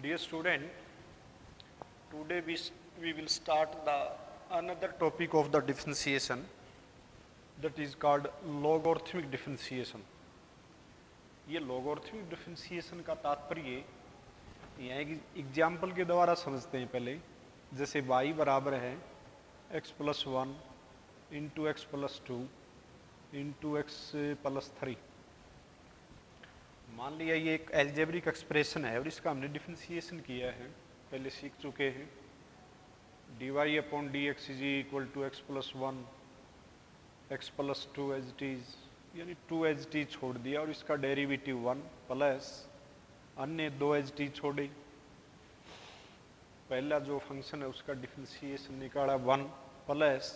Dear student, today we will start the another topic of the differentiation, that is called logarithmic differentiation. ये logarithmic differentiation का तात्पर्य यहाँ एक example के द्वारा समझते हैं पहले। जैसे y बराबर है x plus 1 into x plus 2 into x plus 3। मान लिया ये एक एल्जेब्रिक एक्सप्रेशन है और इसका हमने डिफरेंशिएशन किया है, पहले सीख चुके हैं। dy upon d x is equal to x plus 1 x plus 2 as it is, यानी 2 एज इट इज छोड़ दिया और इसका डेरिवेटिव 1 प्लस अन्य 2 एज इट इज छोड़े। पहला जो फंक्शन है उसका डिफरेंशिएशन निकाला 1 प्लस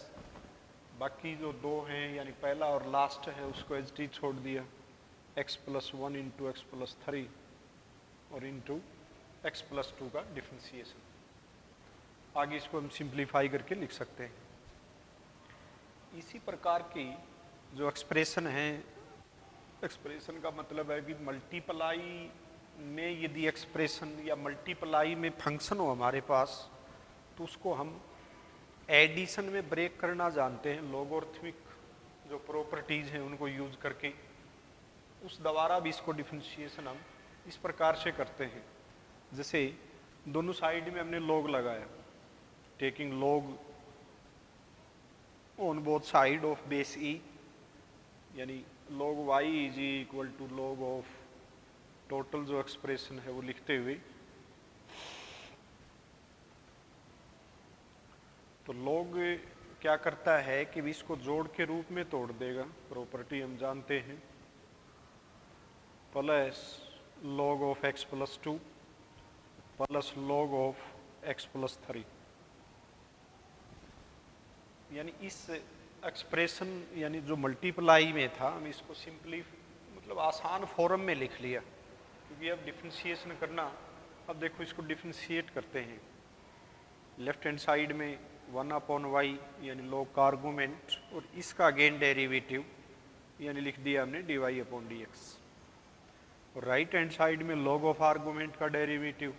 बाकी जो दो हैं यानी पहला और लास्ट है उसको एज इट इज छोड़ दिया, x plus 1 into x plus 3 और इंटू एक्स प्लस 2 का डिफरेंशिएशन। आगे इसको हम सिंप्लीफाई करके लिख सकते हैं। इसी प्रकार की जो एक्सप्रेशन है, एक्सप्रेशन का मतलब है कि मल्टीप्लाई में यदि एक्सप्रेशन या मल्टीप्लाई में फंक्शन हो हमारे पास तो उसको हम एडिशन में ब्रेक करना जानते हैं। लोगरिथमिक जो प्रॉपर्टीज हैं उनको यूज करके उस द्वारा भी इसको डिफरेंशिएशन हम इस प्रकार से करते हैं। जैसे दोनों साइड में हमने log लगाया, taking log on both side of base e, यानी log y is equal to log of total जो एक्सप्रेशन है वो लिखते हुए, तो log क्या करता है कि इसको जोड़ के रूप में तोड़ देगा, प्रॉपर्टी हम जानते हैं, plus log of x plus 2 plus log of x plus 3। यानी इस एक्सप्रेशन यानी जो मल्टीप्लाई में था हम इसको सिंपली मतलब आसान फॉर्म में लिख लिया, क्योंकि अब डिफरेंशिएशन करना, अब देखो इसको डिफरेंशिएट करते हैं। लेफ्ट हैंड साइड में 1 अपॉन वाई यानी log का आर्गूमेंट और इसका अगेन डेरिवेटिव यानी लिख दिया हमने dy अपॉन डी एक्स, और राइट हैंड साइड में log ऑफ आर्गूमेंट का डेरिवेटिव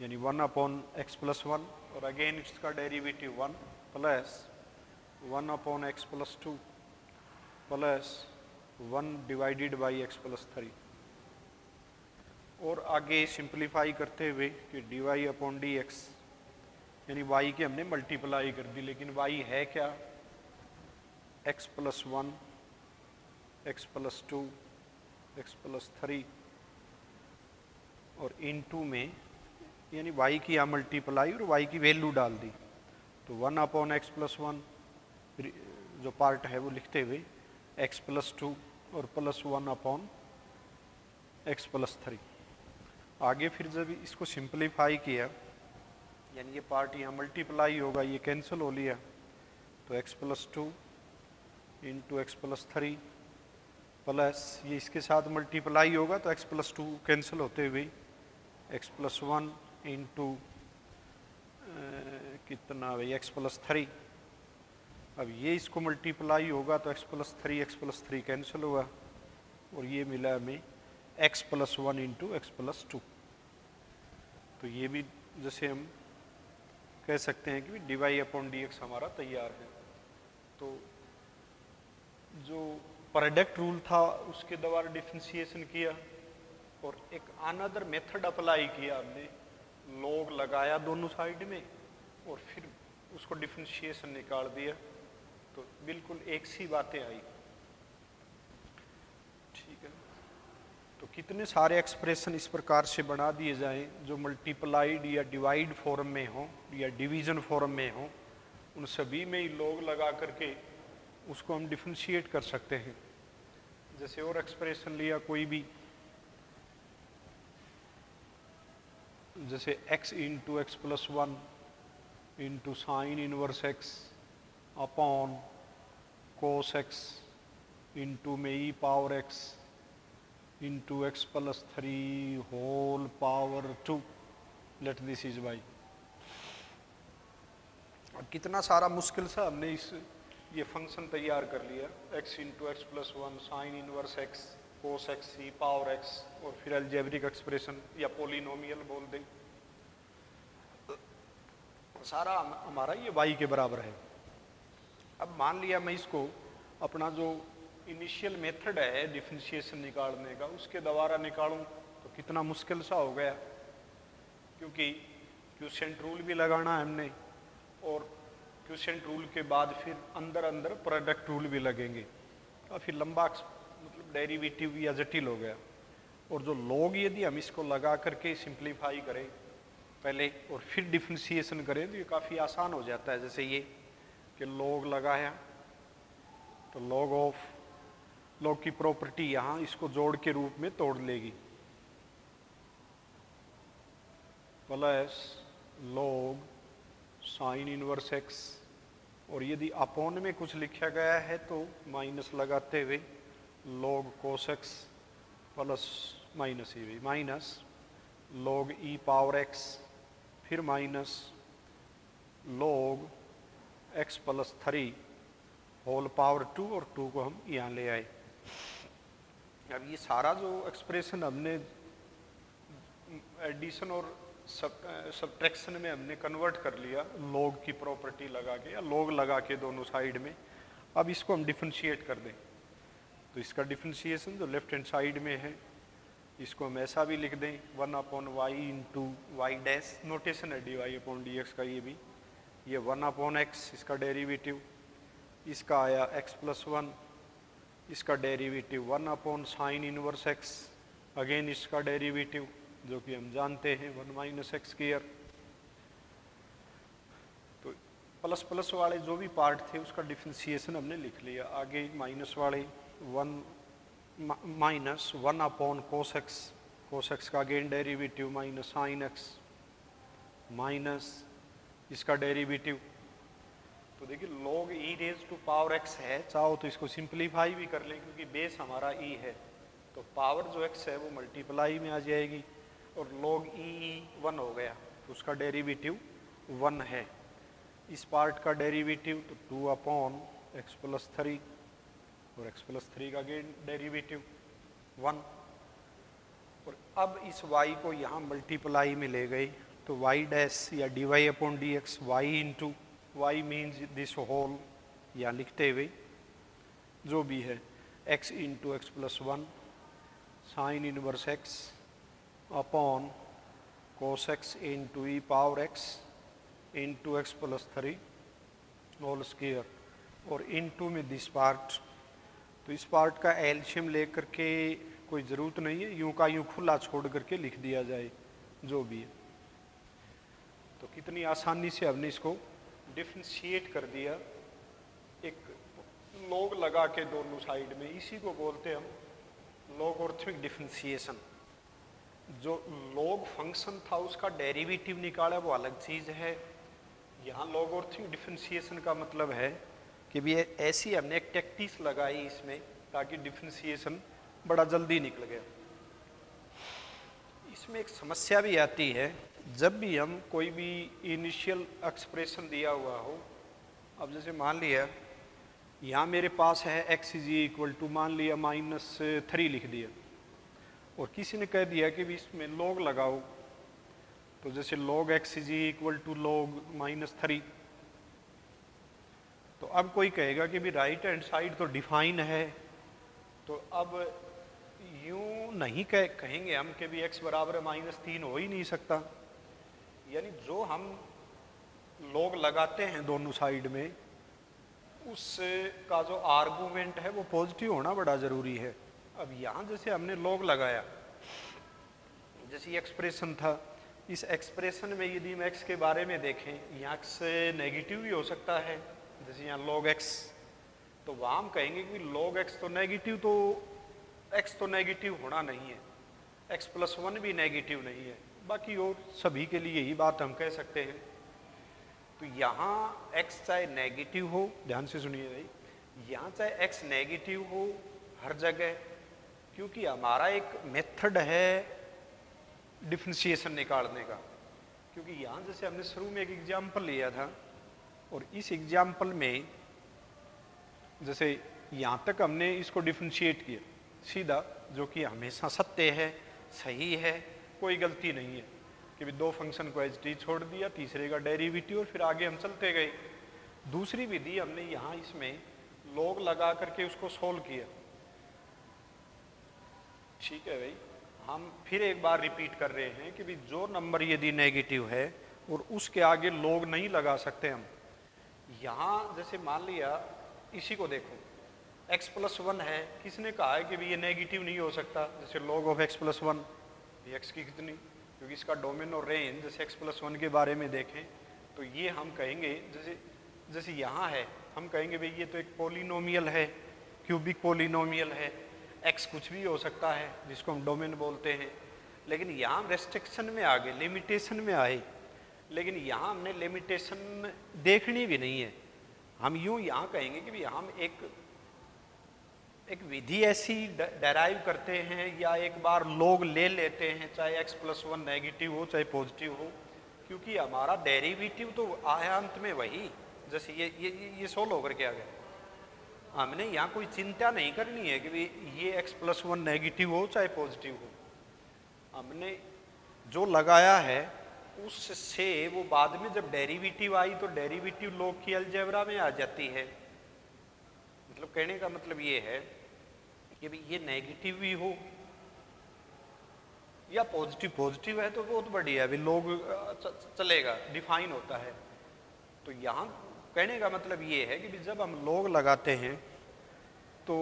यानी 1 अपॉन एक्स प्लस 1 और अगेन इसका derivative 1 plus 1 upon x plus 2 plus 1 divided by x plus 3। और आगे सिंप्लीफाई करते हुए कि dy अपॉन डी एक्स यानी y के हमने मल्टीप्लाई कर दी, लेकिन y है क्या, x plus 1 x plus 2 x plus 3 और इनटू में यानी y की यहाँ मल्टीप्लाई और y की वैल्यू डाल दी, तो 1 अपॉन एक्स प्लस 1 जो पार्ट है वो लिखते हुए x प्लस 2 और प्लस 1 अपॉन एक्स प्लस 3। आगे फिर जब इसको सिंप्लीफाई किया यानी ये पार्ट यहाँ मल्टीप्लाई होगा, ये कैंसिल हो लिया, तो x plus 2 into x plus 3 plus ये इसके साथ मल्टीप्लाई होगा तो x प्लस 2 कैंसिल होते हुए x प्लस 1 इंटू कितना भाई x प्लस 3। अब ये इसको मल्टीप्लाई होगा तो x प्लस 3 कैंसिल हुआ और ये मिला हमें x plus 1 into x plus 2। तो ये भी जैसे हम कह सकते हैं कि dy अपॉन डी एक्स हमारा तैयार है। तो जो प्रोडक्ट रूल था उसके द्वारा डिफरेंशिएशन किया और एक अनदर मेथड अप्लाई किया हमने, log लगाया दोनों साइड में और फिर उसको डिफरेंशिएशन निकाल दिया, तो बिल्कुल एक सी बातें आई। ठीक है, तो कितने सारे एक्सप्रेशन इस प्रकार से बना दिए जाएं जो मल्टीप्लाइड या डिवाइड फॉर्म में हो या डिवीजन फॉर्म में हो, उन सभी में ही log लगा करके उसको हम डिफरेंशिएट कर सकते हैं। जैसे और एक्सप्रेशन लिया कोई भी, जैसे x into x plus 1 into sine inverse x upon cos x into में e power x into x plus 3 whole power 2, let this is y। अब कितना सारा मुश्किल सा हमने ये फंक्शन तैयार कर लिया, x into x plus 1 sine inverse x cos x e power x और फिर अलजेब्रिक एक्सप्रेशन या पोलिनोमियल बोल दें, सारा हमारा ये y के बराबर है। अब मान लिया मैं इसको अपना जो इनिशियल मेथड है डिफरेंशिएशन निकालने का उसके द्वारा निकालूं तो कितना मुश्किल सा हो गया, क्योंकि क्वोशिएंट रूल भी लगाना है हमने और क्वोशिएंट रूल के बाद फिर अंदर अंदर प्रोडक्ट रूल भी लगेंगे, काफ़ी लंबा मतलब डेरिवेटिव या जटिल हो गया। और जो लॉग यदि हम इसको लगा करके सिंप्लीफाई करें पहले और फिर डिफरेंशिएशन करें तो ये काफ़ी आसान हो जाता है। जैसे ये कि लॉग लगाया तो लॉग की प्रॉपर्टी यहाँ इसको जोड़ के रूप में तोड़ लेगी, plus log sine inverse x, और यदि अपॉन में कुछ लिखा गया है तो माइनस लगाते हुए log cos x plus minus ही minus log e power x, फिर minus log x plus 3 whole power 2 और 2 को हम यहाँ ले आए। अब ये सारा जो एक्सप्रेशन हमने एडिशन और सब्ट्रैक्शन में हमने कन्वर्ट कर लिया लॉग की प्रॉपर्टी लगा के या लॉग लगा के दोनों साइड में, अब इसको हम डिफरेंशिएट कर दें तो इसका डिफरेंशिएशन जो लेफ्ट हैंड साइड में है इसको हम ऐसा भी लिख दें 1/y into Y dash, notation है dy/dx का, ये 1/x इसका डेरिवेटिव, इसका आया x+1, इसका derivative 1/sin inverse x, again इसका डेरिवेटिव जो कि हम जानते हैं 1 - x²। तो प्लस प्लस वाले जो भी पार्ट थे उसका डिफरेंशिएशन हमने लिख लिया। आगे माइनस वाले 1 cos x का again derivative minus sin x minus इसका डेरिवेटिव। तो देखिए log e raise to power x है, चाहो तो इसको सिंप्लीफाई भी कर लें क्योंकि बेस हमारा e है तो पावर जो x है वो मल्टीप्लाई में आ जाएगी और log e 1 हो गया तो उसका डेरिवेटिव 1 है। इस पार्ट का डेरिवेटिव तो 2/x+3 और x+3 का अगेन डेरिवेटिव 1। और अब इस y को यहाँ मल्टीप्लाई में ले गए तो y डैश या dy/dx y into y means this whole या लिखते हुए जो भी है x into x+1 sine inverse x upon cos x into e power x into x+3 whole square और इंटू में दिस पार्ट। तो इस पार्ट का एल्शियम लेकर के कोई ज़रूरत नहीं है, यूं का यूं खुला छोड़ करके लिख दिया जाए जो भी है। तो कितनी आसानी से हमने इसको डिफरेंशिएट कर दिया एक लॉग लगा के दोनों साइड में, इसी को बोलते हैं हम लॉगरिथमिक डिफरेंशिएशन। जो लॉग फंक्शन था उसका डेरिवेटिव निकाला वो अलग चीज़ है, यहाँ लॉगरिथमिक डिफरेंशिएशन का मतलब है कि भी ऐसी हमने एक टैक्टिक्स लगाई इसमें ताकि डिफरेंशिएशन बड़ा जल्दी निकल गया। इसमें एक समस्या भी आती है जब भी हम कोई भी इनिशियल एक्सप्रेशन दिया हुआ हो। अब जैसे मान लिया यहाँ मेरे पास है x = मान लिया -3 लिख दिया और किसी ने कह दिया कि भी इसमें log लगाओ, तो जैसे log x = log -3, तो अब कोई कहेगा कि भी राइट हैंड साइड तो डिफाइन है, तो अब यूं नहीं कहेंगे हम कि भी x बराबर -3 हो ही नहीं सकता। यानी जो हम log लगाते हैं दोनों साइड में उसका जो आर्गूमेंट है वो पॉजिटिव होना बड़ा ज़रूरी है। अब यहाँ जैसे हमने log लगाया, जैसे ये एक्सप्रेशन था, इस एक्सप्रेशन में यदि हम x के बारे में देखें यहाँ x नेगेटिव भी हो सकता है, जैसे यहाँ log x, तो वहाँ हम कहेंगे कि log x तो नेगेटिव, तो x तो नेगेटिव होना नहीं है, x+1 भी नेगेटिव नहीं है, बाकी और सभी के लिए यही बात हम कह सकते हैं। तो यहाँ x चाहे नेगेटिव हो, ध्यान से सुनिए भाई, यहाँ चाहे x नेगेटिव हो हर जगह, क्योंकि हमारा एक मेथड है डिफरेंशिएशन निकालने का। क्योंकि यहाँ जैसे हमने शुरू में एक एग्जाम्पल लिया था और इस एग्जाम्पल में जैसे यहाँ तक हमने इसको डिफरेंशिएट किया, सीधा, जो कि हमेशा सत्य है, सही है, कोई गलती नहीं है कि भी दो फंक्शन को एच डी छोड़ दिया, तीसरे का डेरिवेटिव और फिर आगे हम चलते गए। दूसरी विधि हमने यहाँ इसमें लॉग लगा करके उसको सोल्व किया। ठीक है भाई, हम फिर एक बार रिपीट कर रहे हैं कि भी जो नंबर यदि नेगेटिव है और उसके आगे लॉग नहीं लगा सकते हम। यहाँ जैसे मान लिया इसी को देखो, x प्लस 1 है, किसने कहा है कि भी ये नेगेटिव नहीं हो सकता? जैसे log of x plus 1, x की कितनी, क्योंकि इसका डोमेन और रेंज जैसे x प्लस 1 के बारे में देखें तो ये हम कहेंगे जैसे यहाँ है, हम कहेंगे भाई ये तो एक पोलिनोमियल है, क्यूबिक पोलिनोमियल है, x कुछ भी हो सकता है जिसको हम डोमेन बोलते हैं। लेकिन यहाँ हम रेस्ट्रिक्शन में आ गए, लिमिटेशन में आए, लेकिन यहाँ हमने लिमिटेशन देखनी भी नहीं है। हम यूँ यहाँ कहेंगे कि भी हम एक विधि ऐसी डेराइव करते हैं या एक बार लॉग ले लेते हैं, चाहे x प्लस 1 नेगेटिव हो चाहे पॉजिटिव हो, क्योंकि हमारा डेरिवेटिव तो आया अंत में वही, जैसे ये सोल्व होकर के आ गया। हमने यहाँ कोई चिंता नहीं करनी है कि भी ये x प्लस 1 नेगेटिव हो चाहे पॉजिटिव हो। हमने जो लगाया है उससे वो बाद में जब डेरिवेटिव आई तो डेरिवेटिव लॉग की अलजेब्रा में आ जाती है। मतलब कहने का मतलब ये है कि भी ये नेगेटिव भी हो या पॉजिटिव है तो बहुत बढ़िया है, भी लॉग चलेगा, डिफाइन होता है। तो यहाँ कहने का मतलब ये है कि भी जब हम लॉग लगाते हैं तो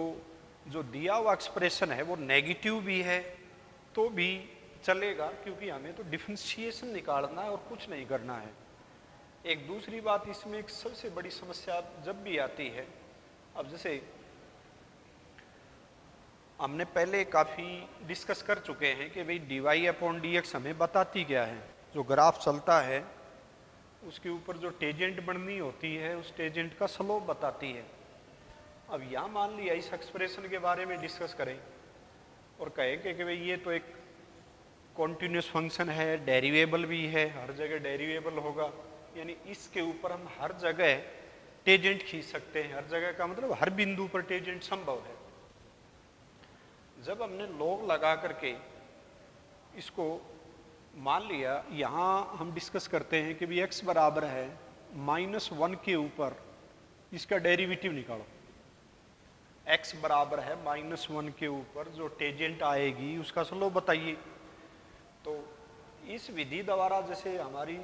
जो दिया हुआ एक्सप्रेशन है वो नेगेटिव भी है तो भी चलेगा, क्योंकि हमें तो डिफरेंशिएशन निकालना है और कुछ नहीं करना है। एक दूसरी बात इसमें एक सबसे बड़ी समस्या जब भी आती है, अब जैसे हमने पहले काफ़ी डिस्कस कर चुके हैं कि भाई dy अपॉन dx हमें बताती क्या है। जो ग्राफ चलता है उसके ऊपर जो टेजेंट बननी होती है उस टेजेंट का स्लोप बताती है। अब यहाँ मान लिया इस एक्सप्रेशन के बारे में डिस्कस करें और कहें कि भाई ये तो एक कॉन्टिन्यूस फंक्शन है, डेरिवेबल भी है, हर जगह डेरिवेबल होगा, यानी इसके ऊपर हम हर जगह टेजेंट खींच सकते हैं। हर जगह का मतलब हर बिंदु पर टेजेंट संभव है। जब हमने लॉग लगा करके इसको मान लिया, यहाँ हम डिस्कस करते हैं कि भी x बराबर है -1 के ऊपर इसका डेरिवेटिव निकालो। x बराबर है -1 के ऊपर जो टेजेंट आएगी उसका स्लोप बताइए। तो इस विधि द्वारा, जैसे हमारी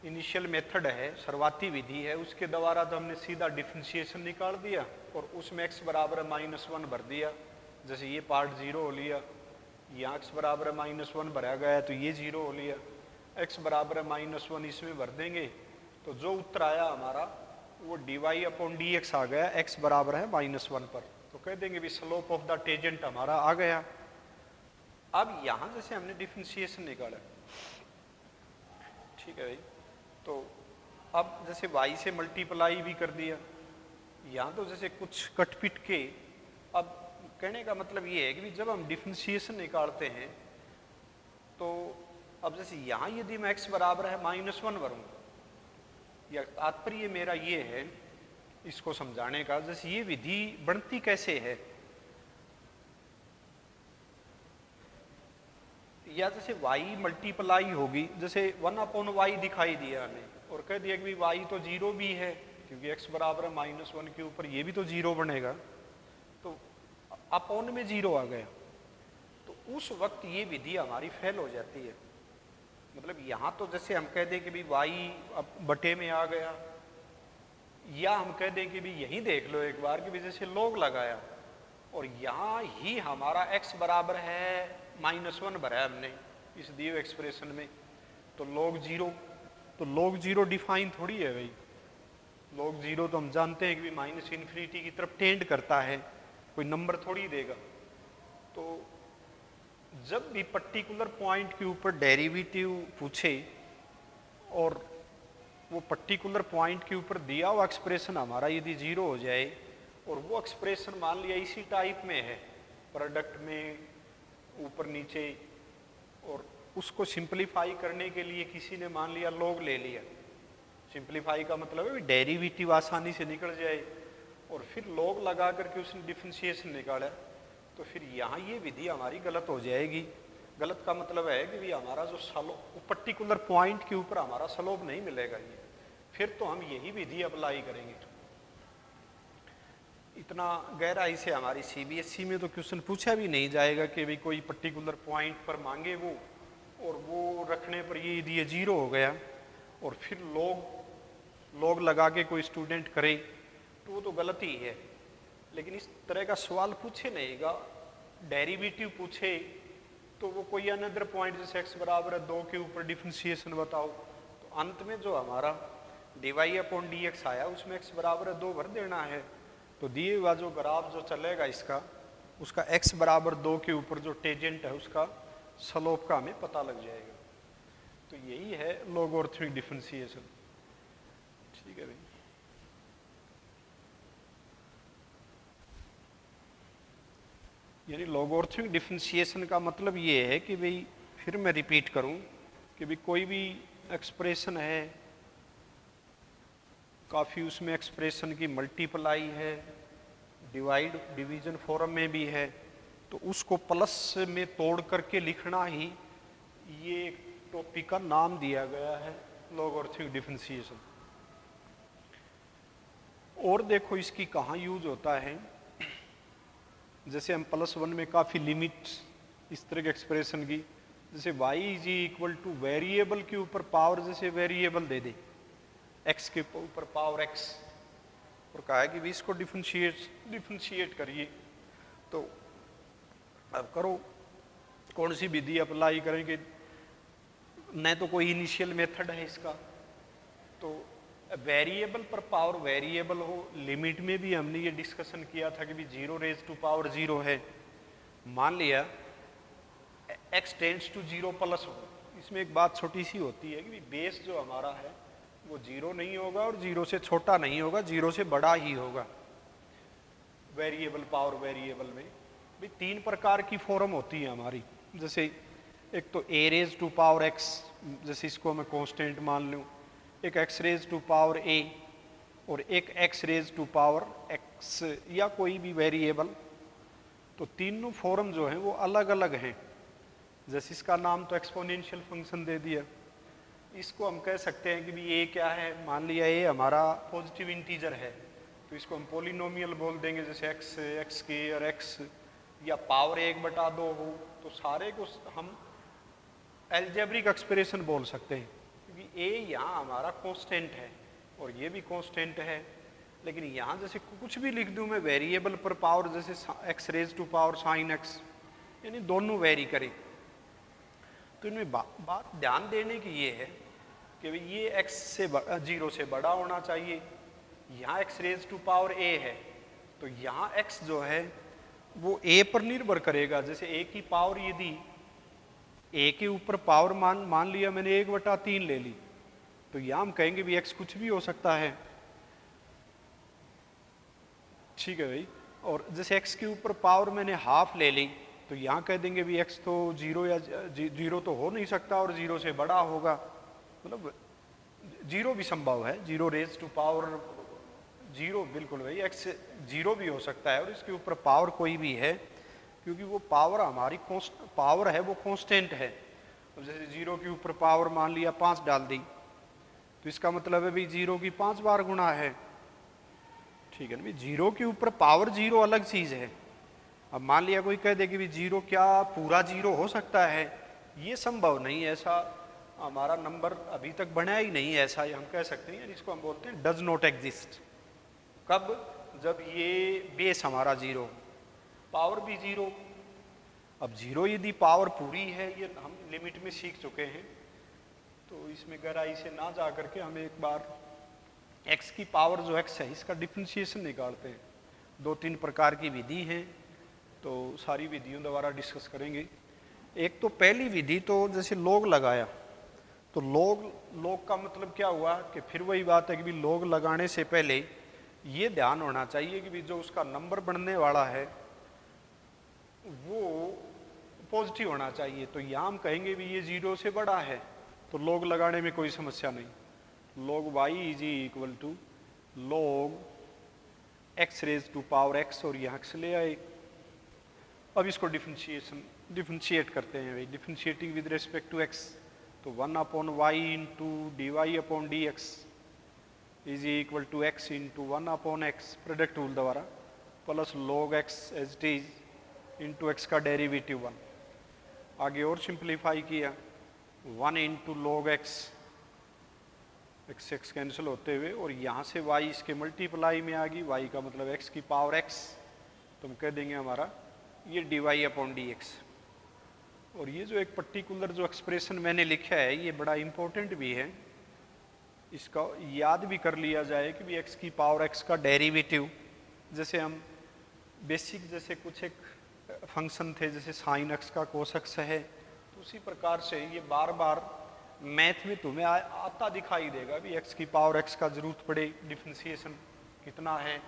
इनिशियल मेथड है, शुरुआती विधि है, उसके द्वारा तो हमने सीधा डिफरेंशिएशन निकाल दिया और उसमें x बराबर है -1 भर दिया। जैसे ये पार्ट 0 हो लिया, यहाँ x बराबर है -1 भरा गया तो ये 0 हो लिया, x बराबर है -1 इसमें भर देंगे तो जो उत्तर आया हमारा वो dy अपॉन dx आ गया x बराबर है -1 पर। तो कह देंगे भी स्लोप ऑफ द टेजेंट हमारा आ गया। अब यहाँ जैसे हमने डिफरेंशिएशन निकाला, ठीक है भाई, तो अब जैसे y से मल्टीप्लाई भी कर दिया, यहाँ तो जैसे कुछ कटपिट के। अब कहने का मतलब ये है कि जब हम डिफरेंशिएशन निकालते हैं तो अब जैसे यहाँ यदि मैं x बराबर है -1 भरूंगा, या तात्पर्य मेरा ये है इसको समझाने का, जैसे ये विधि बनती कैसे है, या जैसे y मल्टीप्लाई होगी, जैसे 1 अपॉन y दिखाई दिया हमें और कह दिया कि y तो 0 भी है क्योंकि x बराबर है -1 के ऊपर ये भी तो 0 बनेगा, तो अपॉन में 0 आ गया, तो उस वक्त ये विधि हमारी फेल हो जाती है। मतलब यहाँ तो जैसे हम कह दें कि भी y अब बटे में आ गया, या हम कह दें कि भी यही देख लो एक बार कि भी जैसे log लगाया और यहाँ ही हमारा x बराबर है -1 भरा है हमने इस दिए हुए एक्सप्रेशन में, तो log 0 डिफाइन थोड़ी है भाई। log 0 तो हम जानते हैं कि -∞ की तरफ टेंड करता है, कोई नंबर थोड़ी देगा। तो जब भी पर्टिकुलर पॉइंट के ऊपर डेरिवेटिव पूछे और वो पर्टिकुलर पॉइंट के ऊपर दिया हुआ एक्सप्रेशन हमारा यदि 0 हो जाए और वो एक्सप्रेशन मान लिया इसी टाइप में है, प्रोडक्ट में ऊपर नीचे, और उसको सिंपलीफाई करने के लिए किसी ने मान लिया log ले लिया। सिंपलीफाई का मतलब है डेरिवेटिव आसानी से निकल जाए, और फिर log लगा करके उसने डिफरेंशिएशन निकाला, तो फिर यहाँ ये विधि हमारी गलत हो जाएगी। गलत का मतलब है कि भी हमारा जो स्लोप पर्टिकुलर पॉइंट के ऊपर हमारा स्लोप नहीं मिलेगा ये, फिर तो हम यही विधि अप्लाई करेंगे। इतना गहराई से हमारी सीबीएसई में तो क्वेश्चन पूछा भी नहीं जाएगा कि भाई कोई पर्टिकुलर पॉइंट पर मांगे वो, और वो रखने पर ये जीरो हो गया और फिर लोग लगा के कोई स्टूडेंट करे तो वो तो गलत ही है। लेकिन इस तरह का सवाल पूछे नहींगा, डेरिवेटिव पूछे तो वो कोई अनदर पॉइंट जैसे x बराबर है 2 के ऊपर डिफरेंशिएशन बताओ, तो अंत में जो हमारा dy अपॉन dx आया उसमें x बराबर है 2 भर देना है। तो दिए हुआ जो ग्राफ जो चलेगा इसका, उसका x बराबर 2 के ऊपर जो टेंजेंट है उसका स्लोप का हमें पता लग जाएगा। तो यही है लॉगरिथमिक डिफरेंशिएशन। ठीक है भाई। यानी लॉगरिथमिक डिफरेंशिएशन का मतलब ये है कि भाई, फिर मैं रिपीट करूं कि भाई कोई भी एक्सप्रेशन है, काफ़ी उसमें एक्सप्रेशन की मल्टीप्लाई है, डिवीजन फॉर्म में भी है, तो उसको प्लस में तोड़ करके लिखना ही ये टॉपिक का नाम दिया गया है लॉगरिथमिक डिफरेंशिएशन। और देखो इसकी कहाँ यूज होता है, जैसे हम +1 में काफ़ी लिमिट इस तरह के एक्सप्रेशन की, जैसे y is equal two variable के ऊपर पावर, जैसे वेरिएबल दे दे x के ऊपर पावर x, और कहा है कि भी इसको डिफरेंशिएट करिए। तो अब करो कौन सी विधि अप्लाई करेंगे, न तो कोई इनिशियल मेथड है इसका, तो वेरिएबल पर पावर वेरिएबल हो। लिमिट में भी हमने ये डिस्कशन किया था कि भी 0 रेज टू पावर 0 है, मान लिया x टेंड्स टू 0 प्लस हो। इसमें एक बात छोटी सी होती है कि भी बेस जो हमारा है वो 0 नहीं होगा और 0 से छोटा नहीं होगा, 0 से बड़ा ही होगा। वेरिएबल पावर वेरिएबल में भी 3 प्रकार की फॉर्म होती है हमारी, जैसे एक तो a raise to power x, जैसे इसको मैं कांस्टेंट मान लूँ, एक x raise to power a और एक x raise to power x या कोई भी वेरिएबल। तो तीनों फॉर्म जो हैं वो अलग अलग हैं। जैसे इसका नाम तो एक्सपोनेंशियल फंक्शन दे दिया, इसको हम कह सकते हैं कि भी a क्या है, मान लिया a हमारा पॉजिटिव इंटीजर है तो इसको हम पोलिनोमियल बोल देंगे, जैसे x के और x, या पावर 1/2 हो तो सारे को हम एल्जेब्रिक एक्सप्रेशन बोल सकते हैं, क्योंकि a यहाँ हमारा कांस्टेंट है और ये भी कांस्टेंट है। लेकिन यहाँ जैसे कुछ भी लिख दूँ मैं वेरिएबल पर पावर, जैसे x raise to power sine x, यानी दोनों वेरी करें। तो इनमें बात ध्यान देने की ये है कि ये x से 0 से बड़ा होना चाहिए, यहाँ x raise to power a है तो यहाँ x जो है वो a पर निर्भर करेगा। जैसे a की पावर यदि a के ऊपर पावर मान लिया मैंने 1/3 ले ली, तो यहाँ हम कहेंगे भी x कुछ भी हो सकता है। ठीक है भाई। और जैसे x के ऊपर पावर मैंने हाफ ले ली, तो यहाँ कह देंगे भी x तो 0 या 0 तो हो नहीं सकता और 0 से बड़ा होगा, मतलब 0 भी संभव है, 0 रेज टू पावर 0, बिल्कुल भाई x 0 भी हो सकता है और इसके ऊपर पावर कोई भी है, क्योंकि वो पावर हमारी पावर है वो कांस्टेंट है। तो जैसे 0 के ऊपर पावर मान लिया 5 डाल दी, तो इसका मतलब है भी 0 की 5 बार गुणा है। ठीक है ना भाई, 0 के ऊपर पावर 0 अलग चीज़ है। अब मान लिया कोई कह दे कि भी 0 क्या पूरा 0 हो सकता है, ये संभव नहीं, ऐसा हमारा नंबर अभी तक बना ही नहीं, ऐसा हम कह सकते हैं। इसको हम बोलते हैं डज नॉट एग्जिस्ट। कब? जब ये बेस हमारा 0, पावर भी 0। अब 0 यदि पावर पूरी है, ये हम लिमिट में सीख चुके हैं, तो इसमें गहराई से ना जा करके हम एक बार x की पावर जो x है इसका डिफरेंशिएशन निकालते हैं। 2-3 प्रकार की विधि हैं, तो सारी विधियों द्वारा डिस्कस करेंगे। एक तो पहली विधि तो जैसे लॉग लगाया, तो लॉग का मतलब क्या हुआ कि फिर वही बात है कि भी लॉग लगाने से पहले ये ध्यान होना चाहिए कि भी जो उसका नंबर बनने वाला है वो पॉजिटिव होना चाहिए। तो यहाँ हम कहेंगे भी ये 0 से बड़ा है, तो लॉग लगाने में कोई समस्या नहीं। Log y is equal to log x raise to power x, और यहाँ x ले आए अब इसको डिफरेंशिएट करते हैं भाई, differentiating with respect to x, तो 1/y into dy/dx is equal to x into 1/x product rule द्वारा plus log x as it is into x का डेरिवेटिव 1। आगे और सिंप्लीफाई किया 1 into log x, x cancel होते हुए, और यहाँ से y इसके मल्टीप्लाई में आ गई, y का मतलब x की पावर x, तो हम कह देंगे हमारा ये dy/dx। और ये जो एक पर्टिकुलर जो एक्सप्रेशन मैंने लिखा है ये बड़ा इंपॉर्टेंट भी है, इसका याद भी कर लिया जाए कि भी x की पावर x का डेरिवेटिव, जैसे हम बेसिक जैसे कुछ एक फंक्शन थे जैसे साइन x का कोस x है, तो उसी प्रकार से ये बार बार मैथ में तुम्हें आता दिखाई देगा भी x की पावर x का जरूरत पड़े डिफरेंशिएशन कितना है,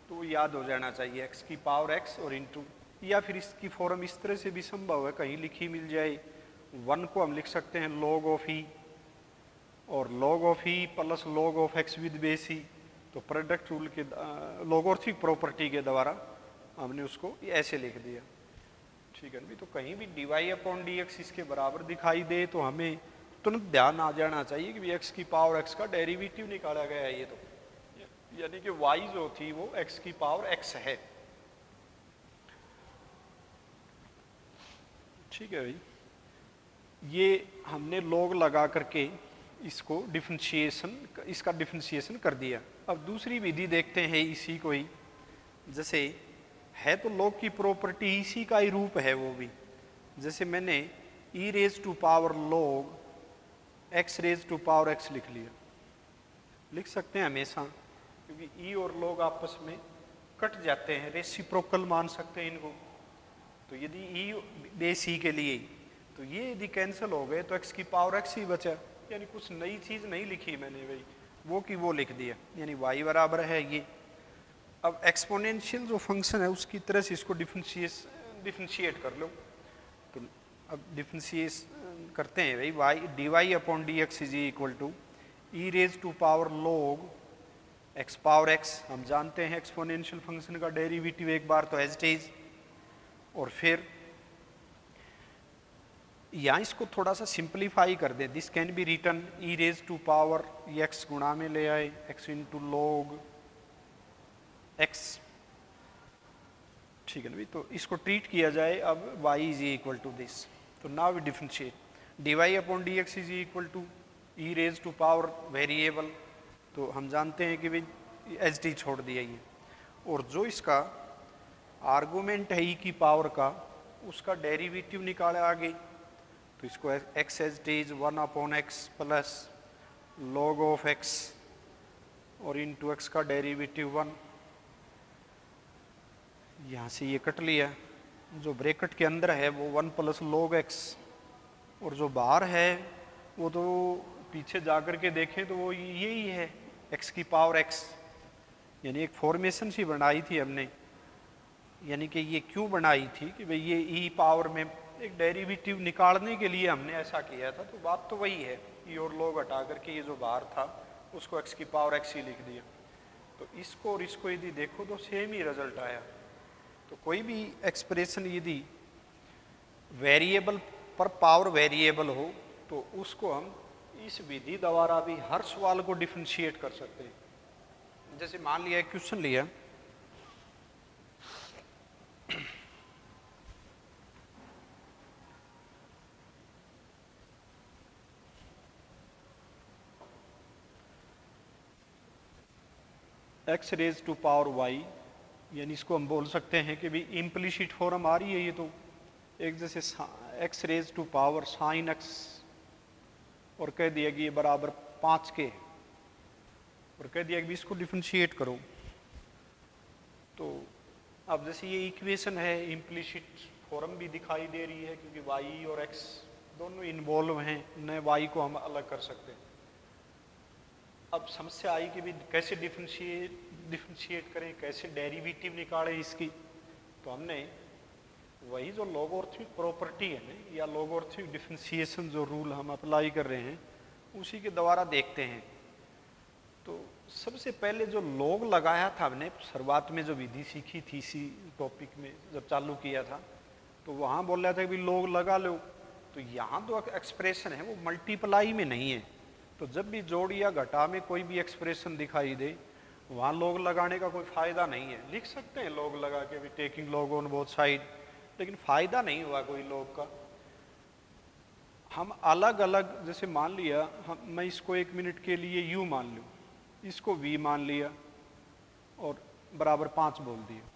तो वो याद हो जाना चाहिए x की पावर x और इंटू, या फिर इसकी फॉर्म इस तरह से भी संभव है कहीं लिखी मिल जाए, 1 को हम लिख सकते हैं log ऑफ e और log of e plus log of x with base e, तो प्रोडक्ट रूल के लॉगरिथमिक प्रॉपर्टी के द्वारा हमने उसको ऐसे लिख दिया, ठीक है। तो कहीं भी dy/dx इसके बराबर दिखाई दे तो हमें तुरंत ध्यान आ जाना चाहिए कि x की पावर x का डेरिवेटिव निकाला गया है, ये तो यानी कि y जो थी वो x की पावर x है, ठीक है भाई। ये हमने log लगा करके इसको इसका डिफरेंशिएशन कर दिया। अब दूसरी विधि देखते हैं इसी को ही, जैसे है तो log की प्रॉपर्टी इसी का ही रूप है वो भी, जैसे मैंने e raise to power log x raise to power x लिख लिया, लिख सकते हैं हमेशा, क्योंकि e और log आपस में कट जाते हैं, रेसिप्रोकल मान सकते हैं इनको, तो यदि e बेस e के लिए तो ये यदि कैंसिल हो गए तो x की पावर x ही बचा, यानी कुछ नई चीज़ नहीं लिखी मैंने भाई, वो की वो लिख दिया, यानी y बराबर है ये। अब एक्सपोनेंशियल जो फंक्शन है उसकी तरह से इसको डिफरेंशिएट कर लो, तो अब डिफरेंशिएट करते हैं भाई, dy/dx is equal to e raise to power log x power x, हम जानते हैं एक्सपोनेंशियल फंक्शन का डेरिवेटिव एक बार तो एज इट इज, और फिर यहाँ इसको थोड़ा सा सिंप्लीफाई कर दें, this can be written e raise to power x गुणा में ले आए x इंटू log x, ठीक है ना भाई, तो इसको ट्रीट किया जाए अब y is equal to this, तो now we differentiate dy/dx is equal to e raise to power variable, तो हम जानते हैं कि भाई एच डी छोड़ दिया ये, और जो इसका आर्गूमेंट है e की पावर का उसका डेरिवेटिव निकाला आगे, तो इसको x as d is 1/x plus log of x और इंटू x का डेरिवेटिव 1, यहाँ से ये कट लिया, जो ब्रैकेट के अंदर है वो 1 प्लस log x, और जो बाहर है वो तो पीछे जाकर के देखें तो वो यही है x की पावर x, यानी एक फॉर्मेशन सी बनाई थी हमने, यानी कि ये क्यों बनाई थी कि भाई ये e पावर में एक डेरिवेटिव निकालने के लिए हमने ऐसा किया था, तो बात तो वही है, e और log हटा करके ये जो बाहर था उसको x की पावर x ही लिख दिया, तो इसको और इसको यदि देखो तो सेम ही रिजल्ट आया। तो कोई भी एक्सप्रेशन यदि वेरिएबल पर पावर वेरिएबल हो तो उसको हम इस विधि द्वारा भी हर सवाल को डिफरेंशिएट कर सकते हैं। जैसे मान लिया एक क्वेश्चन लिया, x raise to power y, यानी इसको हम बोल सकते हैं कि भी इम्प्लिसिट फॉर्म आ रही है ये, तो एक जैसे x raise to power sine x और कह दिया कि ये बराबर 5 के, और कह दिया कि इसको डिफरेंशिएट करो, तो अब जैसे ये इक्वेशन है इम्प्लिसिट फॉर्म भी दिखाई दे रही है क्योंकि y और x दोनों इन्वॉल्व हैं, न y को हम अलग कर सकते हैं। अब समस्या आई कि भी कैसे डिफरेंशिएट करें, कैसे डेरिवेटिव निकालें इसकी, तो हमने वही जो लॉगरिथमिक प्रॉपर्टी है ना, या लॉगरिथमिक डिफरेंशिएशन जो रूल हम अप्लाई कर रहे हैं उसी के द्वारा देखते हैं। तो सबसे पहले जो log लगाया था हमने शुरुआत में, जो विधि सीखी थी इसी टॉपिक में जब चालू किया था, तो वहाँ बोल रहा था कि लोग लगा लो, तो यहाँ तो एक्सप्रेशन है वो मल्टीप्लाई में नहीं है। तो जब भी जोड़ या घटा में कोई भी एक्सप्रेशन दिखाई दे, वहाँ लोग लगाने का कोई फ़ायदा नहीं है। लिख सकते हैं लोग लगा के भी टेकिंग लोग ऑन बोथ साइड, लेकिन फ़ायदा नहीं हुआ कोई लोग का। हम अलग अलग, जैसे मान लिया मैं इसको 1 मिनट के लिए u मान लूँ, इसको v मान लिया और बराबर 5 बोल दिया,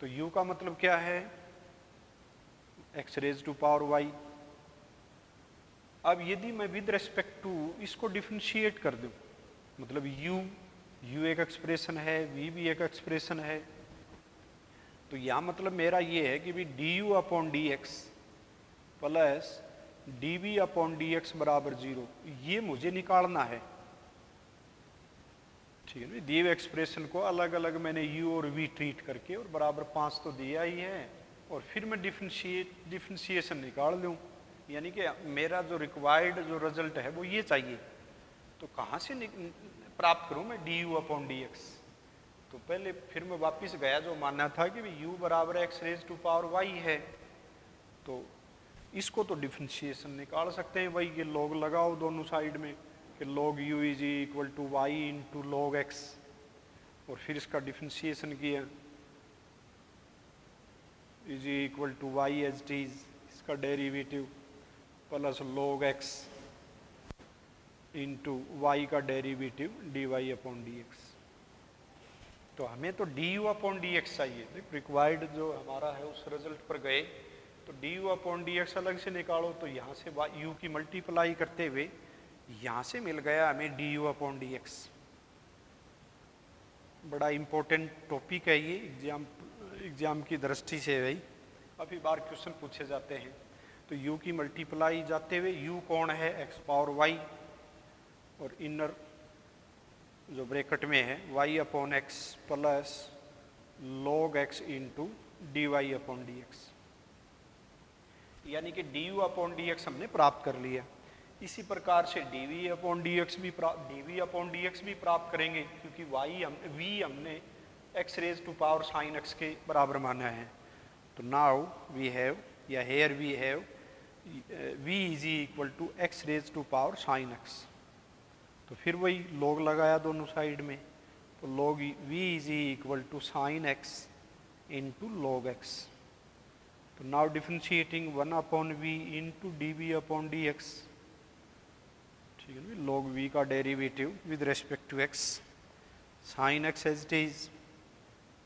तो u का मतलब क्या है, x raise to power y। अब यदि मैं विद रेस्पेक्ट टू इसको डिफ्रेंशिएट कर दूं, मतलब u एक एक्सप्रेशन है, v भी एक एक्सप्रेशन है, तो यहाँ मतलब मेरा ये है कि भी du upon d x plus dv upon d x बराबर 0, ये मुझे निकालना है। ठीक है, दिए हुए एक्सप्रेशन को अलग अलग मैंने u और v ट्रीट करके, और बराबर 5 तो दिया ही है, और फिर मैं डिफ्रेंशिएशन निकाल लूँ, यानी कि मेरा जो रिक्वायर्ड जो रिजल्ट है वो ये चाहिए। तो कहाँ से प्राप्त करूँ मैं du अपॉन डी एक्स? तो पहले फिर मैं वापस गया, जो मानना था कि u बराबर x raise to power y है, तो इसको तो डिफ्रेंशिएशन निकाल सकते हैं, वही ये लॉग लगाओ दोनों साइड में कि log u is equal to y into log x, और फिर इसका डिफ्रेंशिएशन किया, is equal to y as it is, इसका derivative plus log x into y का derivative dy upon d x. तो हमें तो du अपॉन डी एक्स चाहिए, रिक्वायर्ड जो हमारा है उस रिजल्ट पर गए, तो du अपॉन डी एक्स अलग से निकालो, तो यहाँ से u की मल्टीप्लाई करते हुए यहाँ से मिल गया हमें du अपॉन डी एक्स। बड़ा इम्पोर्टेंट टॉपिक है ये एग्जाम की दृष्टि से भाई, काफ़ी बार क्वेश्चन पूछे जाते हैं। तो u की मल्टीप्लाई जाते हुए, u कौन है, x पावर y, और इनर जो ब्रैकेट में है y upon x plus log x into d y upon d x, यानी कि du अपॉन डी एक्स हमने प्राप्त कर लिया। इसी प्रकार से dv अपॉन डी एक्स भी प्राप्त करेंगे, क्योंकि v हमने x raise to power sine x के बराबर माना है। तो नाउ वी हैव, या here we have v is equal to x raise to power sine x। तो फिर वही log लगाया दोनों साइड में, तो log v is equal to sine x into log x। तो नाउ differentiating 1 upon v into dv upon d x, ठीक है ना, log v का derivative with respect to x, sine x as it is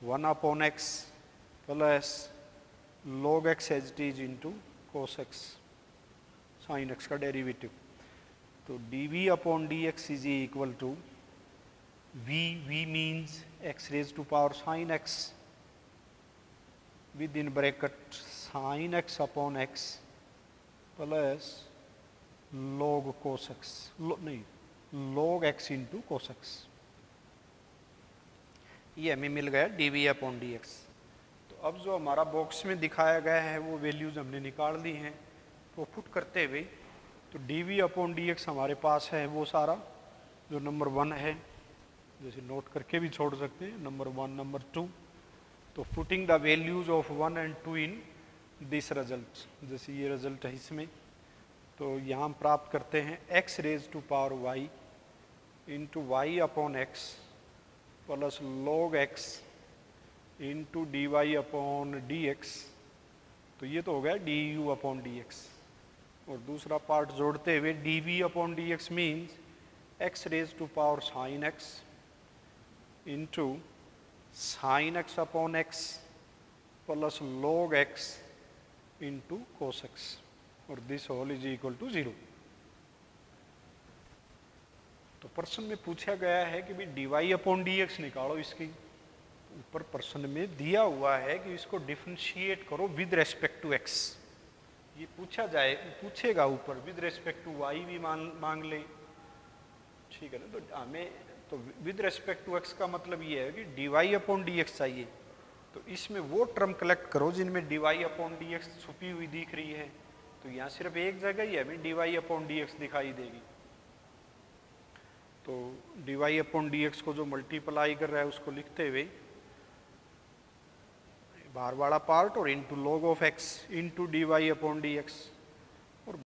1 upon x plus log x as it is into cos x, sine x का derivative. तो dv upon d x is equal to v means x raise to power sine x within bracket sine x upon x plus log cos x, log x into cos x, ये हमें मिल गया dv upon d x. तो अब जो हमारा box में दिखाया गया है वो वैल्यूज हमने निकाल दी हैं, तो पुट करते हुए, तो dv अपॉन डी एक्स हमारे पास है वो सारा जो नंबर 1 है, जैसे नोट करके भी छोड़ सकते हैं, नंबर 1 नंबर 2। तो putting the values of 1 and 2 in this result, जैसे ये रिजल्ट है इसमें, तो यहाँ हम प्राप्त करते हैं x raise to power y into y upon x plus log x into d y upon d x. तो ये तो हो गया du अपॉन डी एक्स, और दूसरा पार्ट जोड़ते हुए dv upon d x means x raise to power sine x into sine x upon x plus log x into cos x, और this whole is equal to 0। तो प्रश्न में पूछा गया है कि भाई dy अपॉन डी एक्स निकालो, इसकी ऊपर प्रश्न में दिया हुआ है कि इसको डिफरेंशिएट करो विद रेस्पेक्ट टू x। ये पूछेगा ऊपर विद रेस्पेक्ट टू y भी मांग ले, ठीक है ना। तो हमें तो विद रेस्पेक्ट टू x का मतलब ये है कि dy अपॉन डी एक्स चाहिए, तो इसमें वो टर्म कलेक्ट करो जिनमें dy अपॉन डी एक्स छुपी हुई दिख रही है। तो यहाँ सिर्फ एक जगह ही हमें dy अपॉन डी एक्स दिखाई देगी, तो dy अपॉन डी एक्स को जो मल्टीप्लाई कर रहा है उसको लिखते हुए बाहर वाला पार्ट और into log of x into dy upon d x.